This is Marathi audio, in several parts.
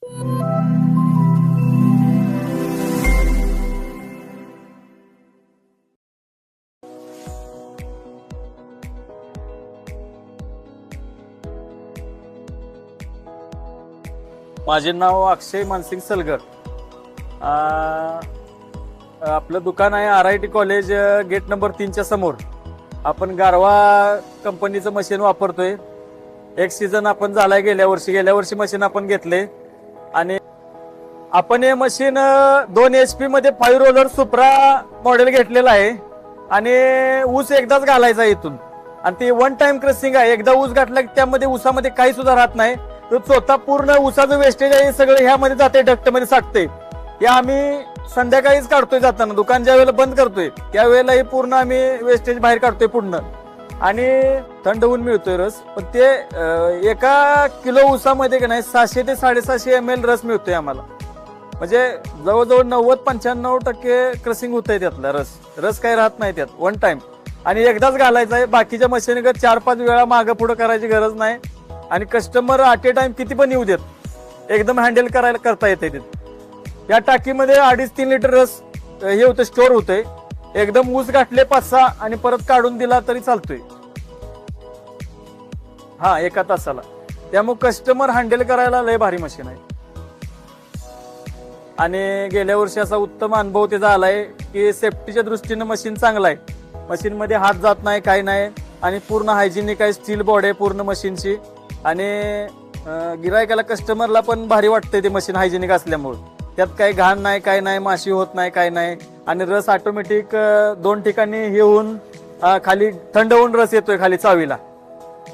माझे नाव अक्षय मानसिंग सलगर. आपलं दुकान आहे RIT कॉलेज गेट नंबर 3च्या समोर. आपण गारवा कंपनीचं मशीन वापरतोय. एक सीझन आपण झालाय गेल्या वर्षी मशीन आपण घेतले आणि आपण हे मशीन 2 HP मध्ये 5 रोलर सुप्रा मॉडेल घेतलेलं आहे आणि ऊस एकदाच घालायचा इथून आणि ते 1 टाइम क्रसिंग आहे. एकदा ऊस घातला की त्यामध्ये ऊसामध्ये काही सुद्धा राहत नाही. तो स्वतः पूर्ण ऊसाचं वेस्टेज आहे सगळं ह्यामध्ये जाते, डक्टमध्ये साठते. हे आम्ही संध्याकाळीच काढतोय जाताना, दुकान ज्या वेळेला बंद करतोय त्यावेळेला हे पूर्ण आम्ही वेस्टेज बाहेर काढतोय पूर्ण आणि थंड होऊन मिळतोय रस. पण ते एका किलो ऊसामध्ये का नाही 700 ते 750 ml रस मिळतोय आम्हाला. म्हणजे जवळजवळ 90-95% क्रसिंग होतंय त्यातला रस काही राहत नाही त्यात 1 टाइम आणि एकदाच घालायचा आहे. बाकीच्या मशीन 4-5 वेळा मागं पुढं करायची गरज नाही आणि कस्टमर ॲट ए टाइम किती पण येऊ देत एकदम हँडल करता येते. या टाकीमध्ये 2.5-3 लिटर रस हे होतं, स्टोर होतंय. एकदम ऊस गाठले 5-6 आणि परत काढून दिला तरी चालतोय. हा, एका तासाला. त्यामुळे कस्टमर हँडल करायला लय भारी मशीन आहे आणि गेल्या वर्षी असा उत्तम अनुभव त्याचा आलाय की सेफ्टीच्या दृष्टीनं मशीन चांगलं आहे. मशीन मध्ये हात जात नाही, काही नाही आणि पूर्ण हायजिनिक आहे. स्टील बॉडी आहे पूर्ण मशीनची आणि गिरायकाला कस्टमरला पण भारी वाटतंय ते मशीन हायजिनिक असल्यामुळे. त्यात काही घाण नाही, काही नाही, माशी होत नाही, काही नाही आणि रस ऑटोमॅटिक 2 ठिकाणी हे होऊन खाली थंड होऊन रस येतोय खाली चावीला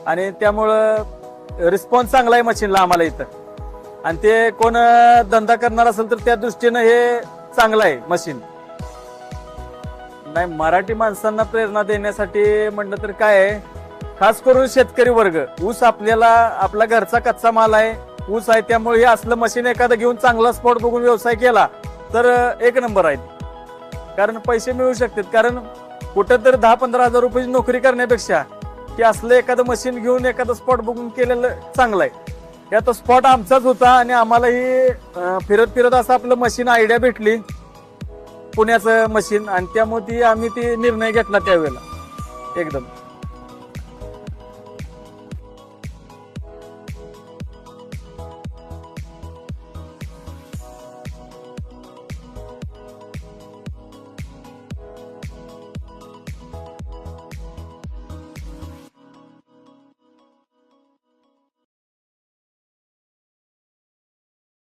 आणि त्यामुळं रिस्पॉन्स चांगला आहे मशीनला आम्हाला इथं. आणि ते कोण धंदा करणार असेल तर त्या दृष्टीनं हे चांगलं आहे मशीन. नाही, मराठी माणसांना प्रेरणा देण्यासाठी म्हणलं तर काय आहे, खास करून शेतकरी वर्ग. ऊस आपला घरचा कच्चा माल आहे, ऊस आहे. त्यामुळे हे असलं मशीन एखादं घेऊन चांगला स्पॉट बघून व्यवसाय केला तर 1 नंबर आहे. कारण पैसे मिळू शकतात. कारण कुठं तर 10-15 हजार रुपयाची नोकरी करण्यापेक्षा की असलं एखादं मशीन घेऊन एखादं स्पॉट बघून केलेलं चांगलं आहे. यात स्पॉट आमचाच होता आणि आम्हालाही फिरत असं आपलं मशीन आयडिया भेटली, पुण्याचं मशीन, आणि त्यामुळे आम्ही निर्णय घेतला त्यावेळेला एकदम.